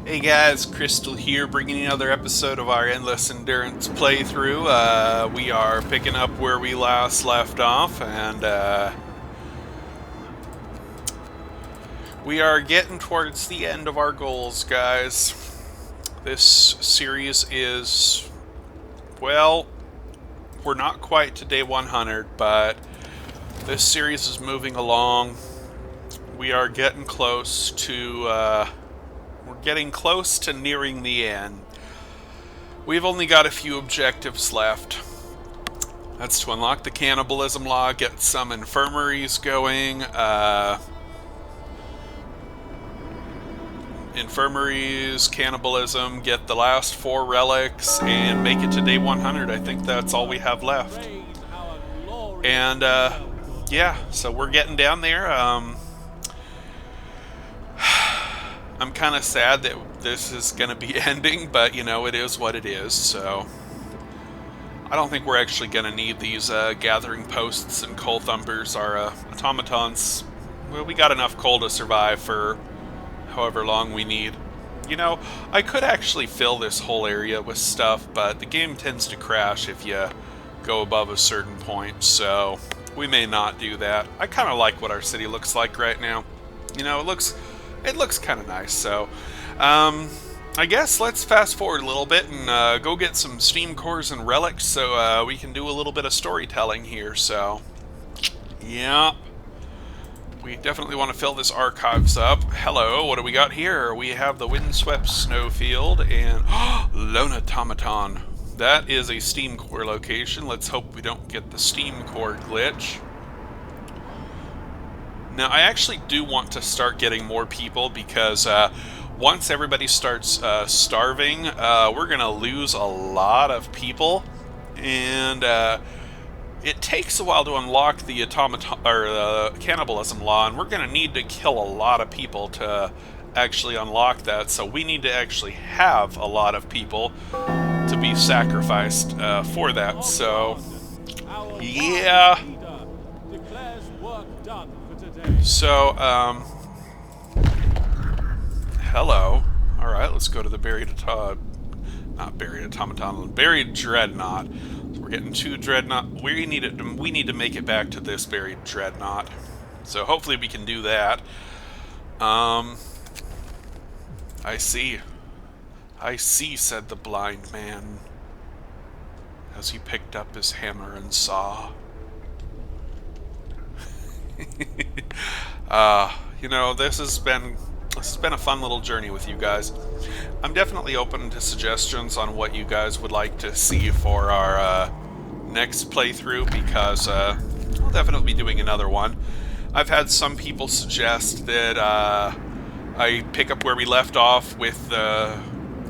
Hey guys, Crystal here, bringing another episode of our Endless Endurance playthrough. We are picking up where we last left off, and we are getting towards the end of our goals, guys. This series is, well, we're not quite to day 100, but this series is moving along. We are getting close to, we're getting close to nearing the end. We've only got a few objectives left. That's to unlock the Cannibalism Law, get some infirmaries going, infirmaries, cannibalism, get the last 4 relics, and make it to day 100. I think that's all we have left. And, yeah, so we're getting down there. I'm kind of sad that this is going to be ending, but, you know, it is what it is, so I don't think we're actually going to need these gathering posts and coal thumpers. Our automatons, well, we got enough coal to survive for however long we need. You know, I could actually fill this whole area with stuff, but the game tends to crash if you go above a certain point, so we may not do that. I kind of like what our city looks like right now. You know, it looks kind of nice, so I guess let's fast forward a little bit and go get some steam cores and relics so we can do a little bit of storytelling here. So yeah, we definitely want to fill this archives up. Hello, what do we got here? We have the windswept snowfield and lone automaton. That is a steam core location. Let's hope we don't get the steam core glitch. Now, I actually do want to start getting more people because once everybody starts starving, we're going to lose a lot of people, and it takes a while to unlock the Cannibalism Law, and we're going to need to kill a lot of people to actually unlock that, so we need to actually have a lot of people to be sacrificed for that, so yeah. So, hello. Alright, let's go to the buried automaton, buried dreadnought. So we're getting 2 dreadnought. We need to make it back to this buried dreadnought. So hopefully we can do that. I see, said the blind man, as he picked up his hammer and saw. You know, this has been a fun little journey with you guys. I'm definitely open to suggestions on what you guys would like to see for our next playthrough, because we'll definitely be doing another one. I've had some people suggest that I pick up where we left off with the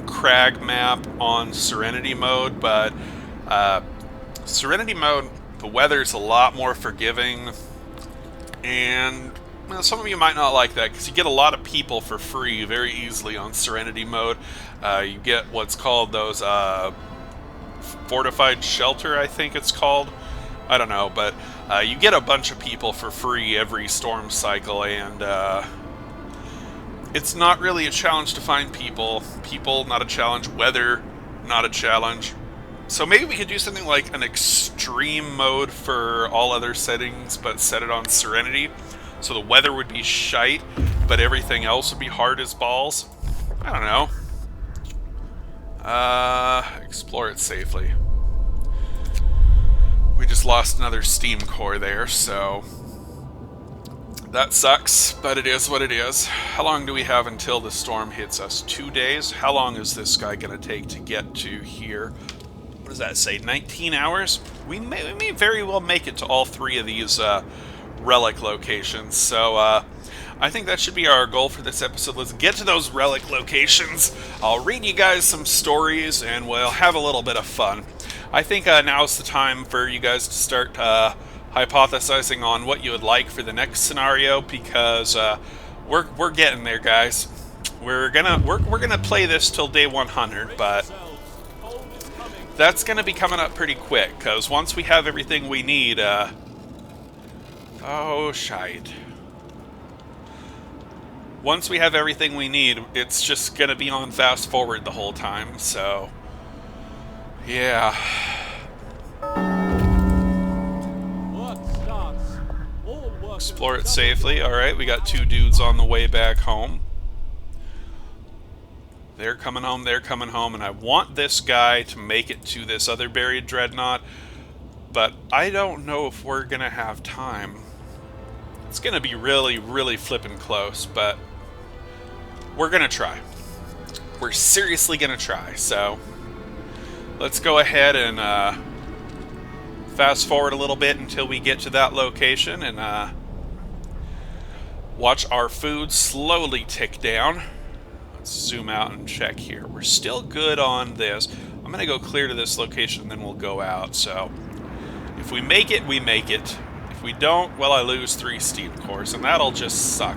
crag map on Serenity mode, but Serenity mode, the weather's a lot more forgiving. And well, some of you might not like that because you get a lot of people for free very easily on Serenity mode. You get what's called those fortified shelter, I think it's called. I don't know, but you get a bunch of people for free every storm cycle, and it's not really a challenge to find people. People, not a challenge. Weather, not a challenge. So maybe we could do something like an extreme mode for all other settings, but set it on Serenity. So the weather would be shite, but everything else would be hard as balls. I don't know. Explore it safely. We just lost another steam core there, so that sucks, but it is what it is. How long do we have until the storm hits us? 2 days? How long is this guy going to take to get to here? What does that say? 19 hours? We may very well make it to all 3 of these relic locations. So I think that should be our goal for this episode. Let's get to those relic locations. I'll read you guys some stories, and we'll have a little bit of fun. I think now's the time for you guys to start hypothesizing on what you would like for the next scenario, because we're getting there, guys. We're gonna play this till day 100, but that's going to be coming up pretty quick, because once we have everything we need, oh, shite. once we have everything we need, it's just going to be on fast forward the whole time, so yeah. Explore it safely. Alright, we got 2 dudes on the way back home. They're coming home, and I want this guy to make it to this other buried dreadnought, but I don't know if we're going to have time. It's going to be really, really flippin' close, but we're going to try. We're seriously going to try, so let's go ahead and fast forward a little bit until we get to that location and watch our food slowly tick down. Let's zoom out and check here. We're still good on this. I'm going to go clear to this location and then we'll go out. So if we make it, we make it. If we don't, well, I lose 3 steam cores, and that'll just suck.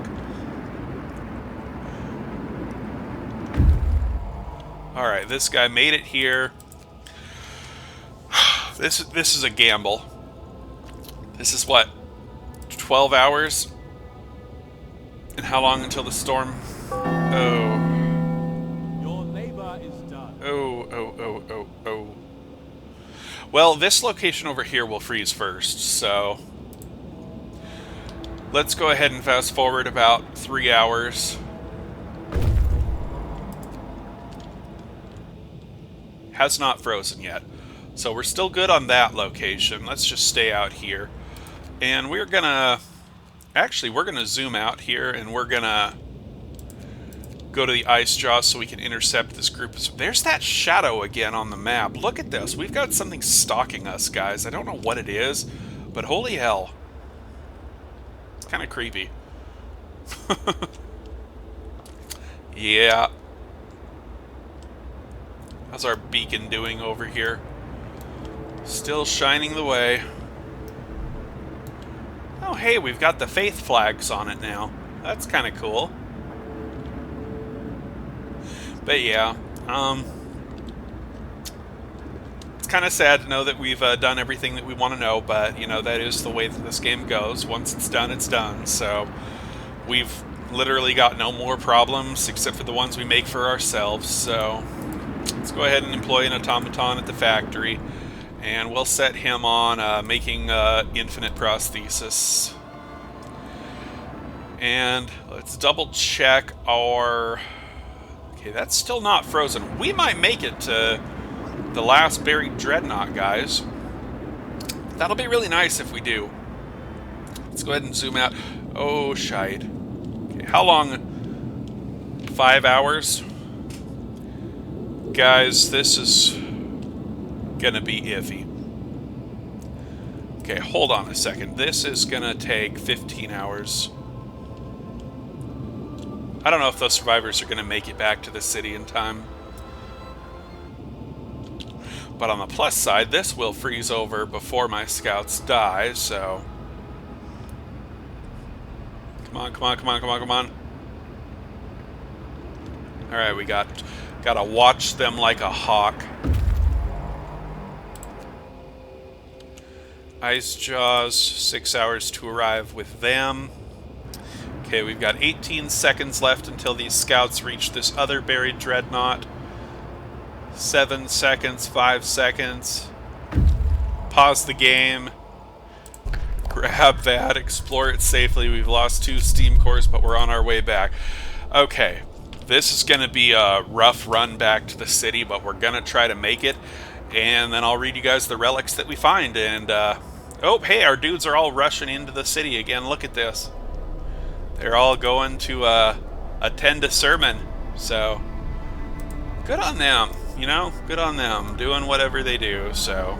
Alright, this guy made it here. This is a gamble. This is what? 12 hours? And how long until the storm? Oh. Your labor is done. Oh. Well, this location over here will freeze first, so let's go ahead and fast forward about 3 hours. Has not frozen yet. So we're still good on that location. Let's just stay out here. And we're gonna... Actually, we're gonna zoom out here, and we're gonna go to the ice jaws so we can intercept this group. There's that shadow again on the map. Look at this. We've got something stalking us, guys. I don't know what it is, but holy hell. It's kind of creepy. Yeah. How's our beacon doing over here? Still shining the way. Oh, hey, we've got the faith flags on it now. That's kind of cool. But yeah, it's kind of sad to know that we've done everything that we want to know, but, you know, that is the way that this game goes. Once it's done, it's done. So we've literally got no more problems except for the ones we make for ourselves. So let's go ahead and employ an automaton at the factory, and we'll set him on making infinite prosthesis. And let's double check our... Okay, that's still not frozen. We might make it to the last buried dreadnought, guys. That'll be really nice if we do. Let's go ahead and zoom out. Oh, shite. Okay, how long? 5 hours? Guys, this is gonna be iffy. Okay, hold on a second. This is gonna take 15 hours. I don't know if those survivors are gonna make it back to the city in time. But on the plus side, this will freeze over before my scouts die, so... Come on, come on, come on, come on, come on. Alright, we gotta watch them like a hawk. Ice Jaws, 6 hours to arrive with them. Okay, we've got 18 seconds left until these scouts reach this other buried dreadnought. 7 seconds, 5 seconds. Pause the game. Grab that, explore it safely. We've lost 2 steam cores, but we're on our way back. Okay, this is going to be a rough run back to the city, but we're going to try to make it. And then I'll read you guys the relics that we find. And, oh, hey, our dudes are all rushing into the city again. Look at this. They're all going to attend a sermon. So, good on them, you know? Good on them, doing whatever they do, so...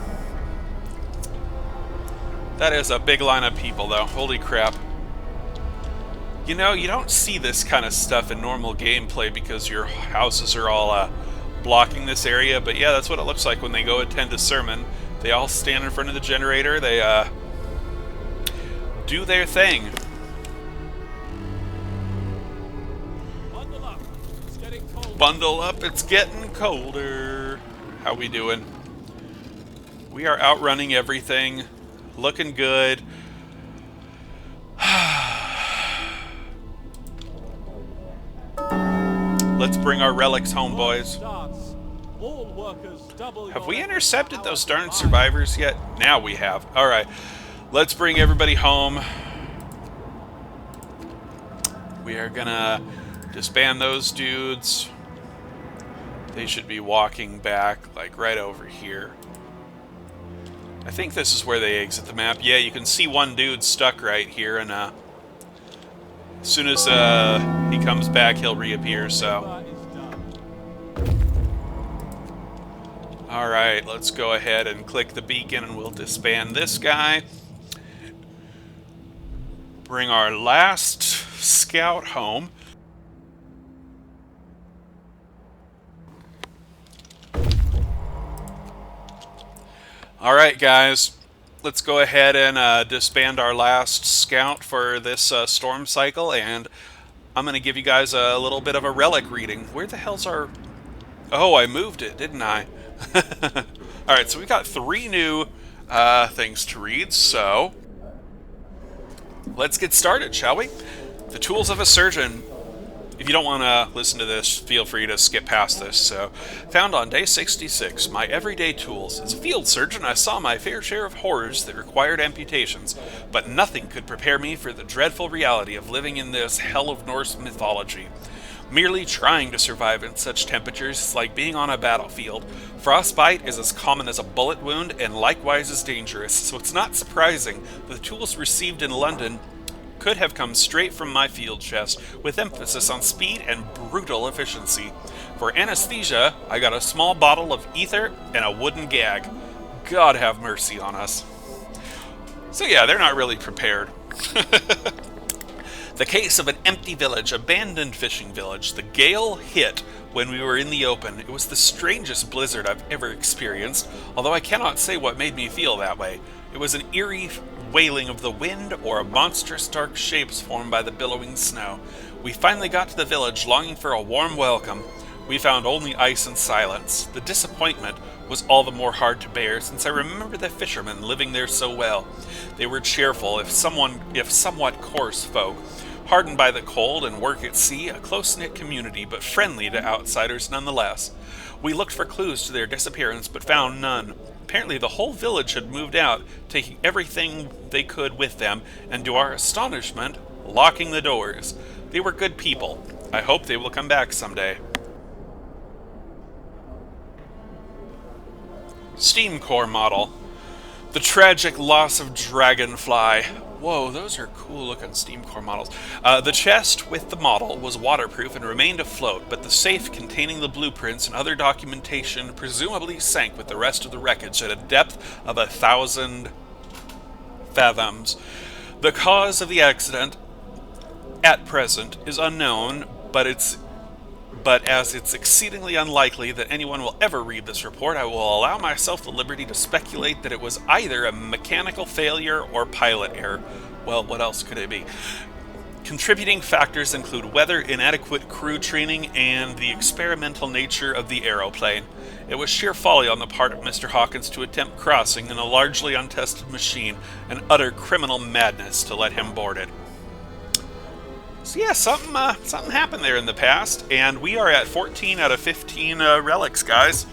That is a big line of people, though. Holy crap. You know, you don't see this kind of stuff in normal gameplay because your houses are all blocking this area, but yeah, that's what it looks like when they go attend a sermon. They all stand in front of the generator, they do their thing. Bundle up. It's getting cold. Bundle up, it's getting colder. How we doing? We are outrunning everything. Looking good. Let's bring our relics home, Work boys. starts. All workers double Have your we effort intercepted per those hour darn combined. survivors yet? Now we have. Alright. Let's bring everybody home. We are gonna disband those dudes. They should be walking back, like, right over here. I think this is where they exit the map. Yeah, you can see one dude stuck right here, and as soon as he comes back, he'll reappear, so... Labor is done. Alright, let's go ahead and click the beacon, and we'll disband this guy. Bring our last scout home. Alright, guys. Let's go ahead and disband our last scout for this storm cycle, and I'm going to give you guys a little bit of a relic reading. Where the hell's our... Oh, I moved it, didn't I? Alright, so we got 3 new things to read, so... Let's get started, shall we? The Tools of a Surgeon. If you don't want to listen to this, feel free to skip past this. So, found on day 66, my everyday tools. As a field surgeon, I saw my fair share of horrors that required amputations, but nothing could prepare me for the dreadful reality of living in this hell of Norse mythology. Merely trying to survive in such temperatures is like being on a battlefield. Frostbite is as common as a bullet wound and likewise as dangerous, so it's not surprising that the tools received in London could have come straight from my field chest, with emphasis on speed and brutal efficiency. For anesthesia, I got a small bottle of ether and a wooden gag. God have mercy on us. So yeah, they're not really prepared. The case of an empty village, abandoned fishing village. The gale hit when we were in the open. It was the strangest blizzard I've ever experienced, although I cannot say what made me feel that way. It was an eerie wailing of the wind, or a monstrous dark shapes formed by the billowing snow. We finally got to the village, longing for a warm welcome. We found only ice and silence. The disappointment was all the more hard to bear, since I remember the fishermen living there so well. They were cheerful, if somewhat coarse folk, hardened by the cold and work at sea, a close-knit community, but friendly to outsiders nonetheless. We looked for clues to their disappearance, but found none. Apparently the whole village had moved out, taking everything they could with them, and to our astonishment, locking the doors. They were good people. I hope they will come back someday. Steam Core model. The tragic loss of Dragonfly. Whoa, those are cool looking Steam Core models. The chest with the model was waterproof and remained afloat, but the safe containing the blueprints and other documentation presumably sank with the rest of the wreckage at a depth of 1,000 fathoms. The cause of the accident, at present, is unknown, but as it's exceedingly unlikely that anyone will ever read this report, I will allow myself the liberty to speculate that it was either a mechanical failure or pilot error. Well, what else could it be? Contributing factors include weather, inadequate crew training, and the experimental nature of the aeroplane. It was sheer folly on the part of Mr. Hawkins to attempt crossing in a largely untested machine, and utter criminal madness to let him board it. So yeah, something happened there in the past, and we are at 14 out of 15 relics, guys.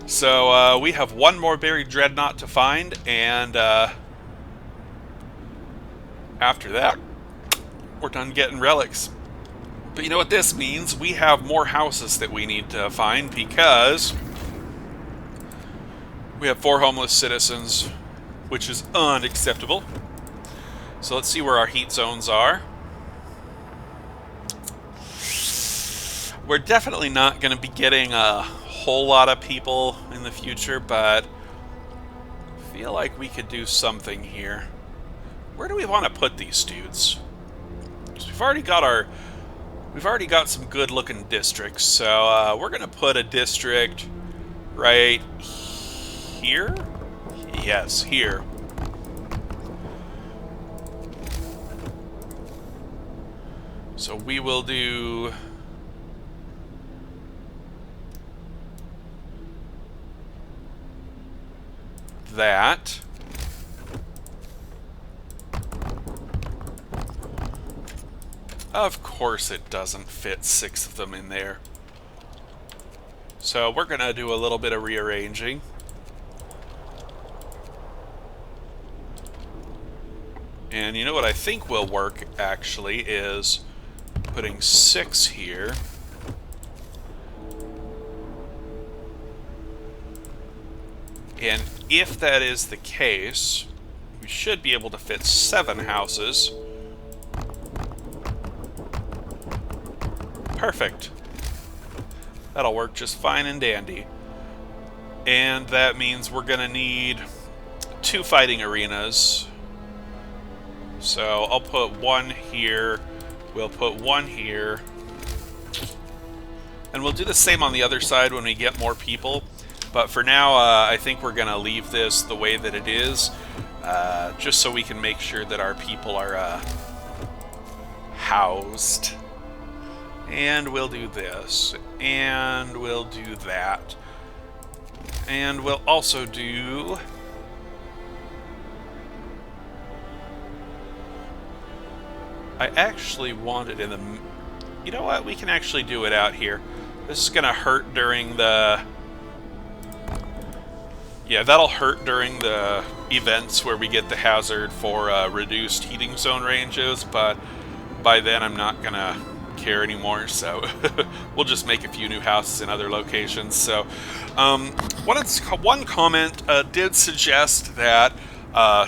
So we have one more buried dreadnought to find, and after that, we're done getting relics. But you know what this means? We have more houses that we need to find, because we have 4 homeless citizens, which is unacceptable. So let's see where our heat zones are. We're definitely not going to be getting a whole lot of people in the future, but I feel like we could do something here. Where do we want to put these dudes? Because we've already got some good-looking districts, so we're going to put a district right here. Yes, here. So we will do that. Of course it doesn't fit 6 of them in there. So we're going to do a little bit of rearranging. And you know what I think will work, actually, is putting 6 here. And if that is the case, we should be able to fit 7 houses. Perfect. That'll work just fine and dandy. And that means we're going to need 2 fighting arenas. So I'll put 1 here. We'll put 1 here. And we'll do the same on the other side when we get more people. But for now, I think we're going to leave this the way that it is. Just so we can make sure that our people are housed. And we'll do this. And we'll do that. And we'll also do... I actually want it in the... You know what? We can actually do it out here. This is going to hurt during the... Yeah, that'll hurt during the events where we get the hazard for reduced heating zone ranges, but by then I'm not going to care anymore, so we'll just make a few new houses in other locations. So one comment did suggest that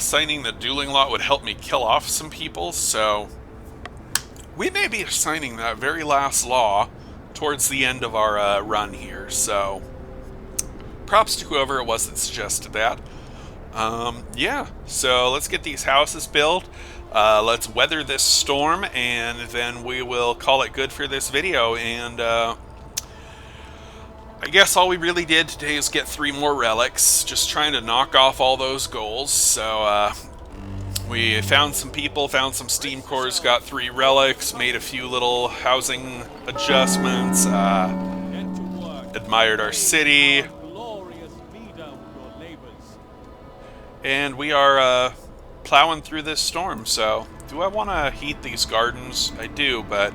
signing the dueling law would help me kill off some people, so we may be signing that very last law towards the end of our run here, so props to whoever it was that suggested that. Yeah, so let's get these houses built. Let's weather this storm, and then we will call it good for this video. And I guess all we really did today is get 3 more relics, just trying to knock off all those goals. So we found some people, found some steam cores, got 3 relics, made a few little housing adjustments, admired our city. And we are plowing through this storm, so do I want to heat these gardens? I do, but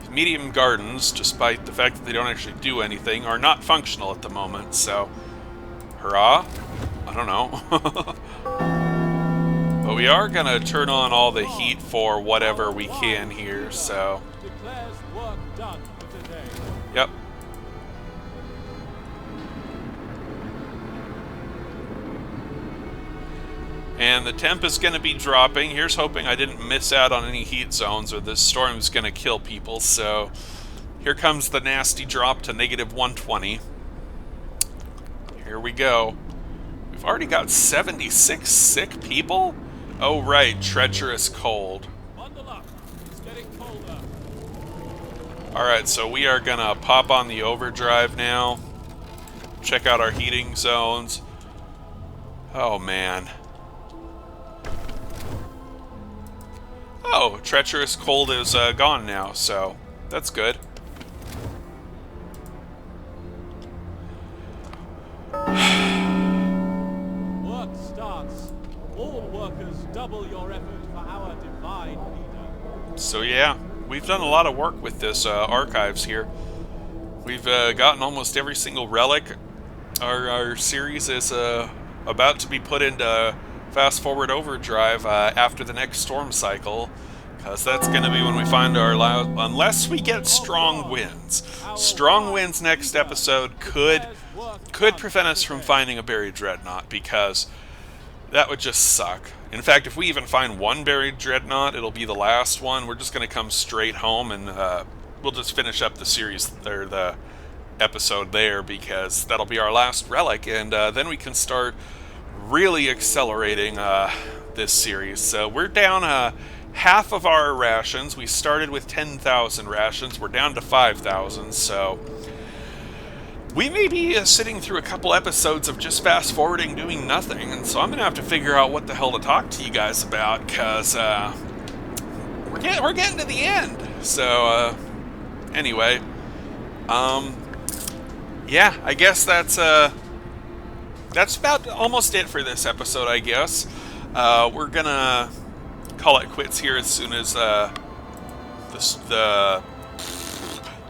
medium gardens, despite the fact that they don't actually do anything, are not functional at the moment, so hurrah? I don't know. But we are going to turn on all the heat for whatever we can here, so... Yep. And the temp is going to be dropping. Here's hoping I didn't miss out on any heat zones or this storm is going to kill people. So here comes the nasty drop to -120. Here we go. We've already got 76 sick people? Oh right, treacherous cold. Alright, so we are going to pop on the overdrive now. Check out our heating zones. Oh man. Oh, treacherous cold is gone now, so that's good. Work starts. All workers double your effort for our divine leader. So yeah, we've done a lot of work with this archives here. We've gotten almost every single relic. Our series is about to be put into fast forward overdrive after the next storm cycle, because that's going to be when we find our unless we get strong winds. Strong winds next episode could prevent us from finding a buried dreadnought, because that would just suck. In fact, if we even find 1 buried dreadnought, it'll be the last one. We're just going to come straight home, and we'll just finish up the series or the episode there, because that'll be our last relic, and then we can start really accelerating this series. So we're down half of our rations. We started with 10,000 rations. We're down to 5,000, so we may be sitting through a couple episodes of just fast forwarding doing nothing, and so I'm gonna have to figure out what the hell to talk to you guys about, because we're getting to the end. So anyway, yeah, I guess that's about almost it for this episode, I guess. We're gonna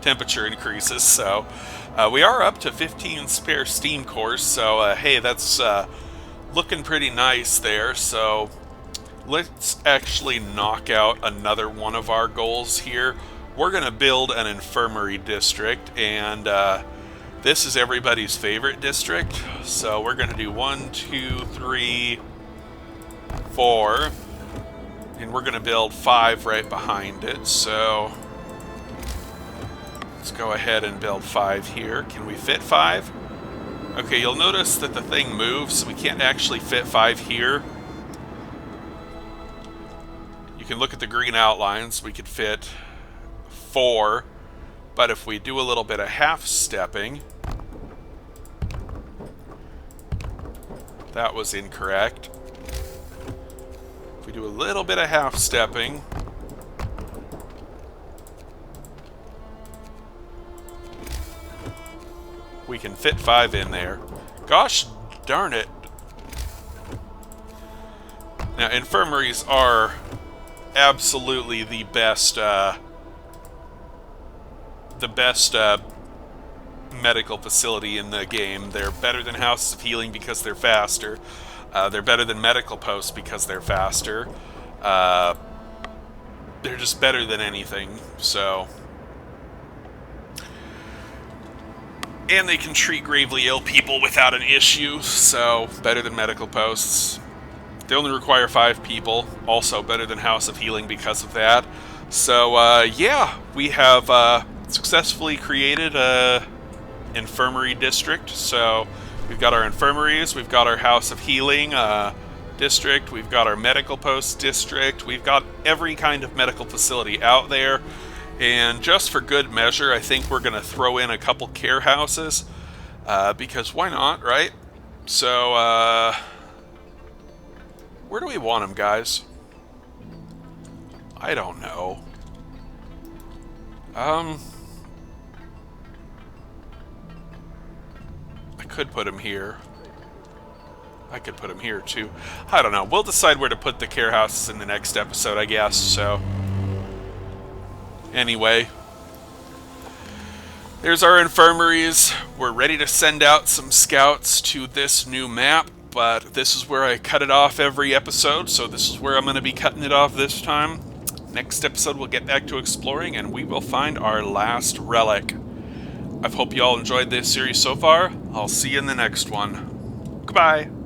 temperature increases. So we are up to 15 spare steam cores. So hey, that's looking pretty nice there. So let's actually knock out another one of our goals here. We're going to build an infirmary district, and this is everybody's favorite district. So we're going to do 1, 2, 3, 4, and we're going to build 5 right behind it. So let's go ahead and build 5 here. Can we fit 5? Okay, you'll notice that the thing moves, so we can't actually fit 5 here. You can look at the green outlines. We could fit 4, but if we do a little bit of half-stepping, that was incorrect. If we do a little bit of half-stepping, we can fit 5 in there. Gosh darn it. Now, infirmaries are absolutely the best medical facility in the game. They're better than Houses of Healing because they're faster. They're better than medical posts because they're faster. They're just better than anything. So, and they can treat gravely ill people without an issue. So, better than medical posts. They only require 5 people, also better than House of Healing because of that. So, yeah, we have successfully created a infirmary district. So, we've got our infirmaries, we've got our House of Healing district, we've got our medical post district, we've got every kind of medical facility out there. And just for good measure, I think we're going to throw in a couple care houses, because why not, right? So, where do we want them, guys? I don't know. I could put them here. I could put them here, too. I don't know. We'll decide where to put the care houses in the next episode, I guess, so. Anyway. There's our infirmaries. We're ready to send out some scouts to this new map. But this is where I cut it off every episode, so this is where I'm going to be cutting it off this time. Next episode, we'll get back to exploring, and we will find our last relic. I hope you all enjoyed this series so far. I'll see you in the next one. Goodbye!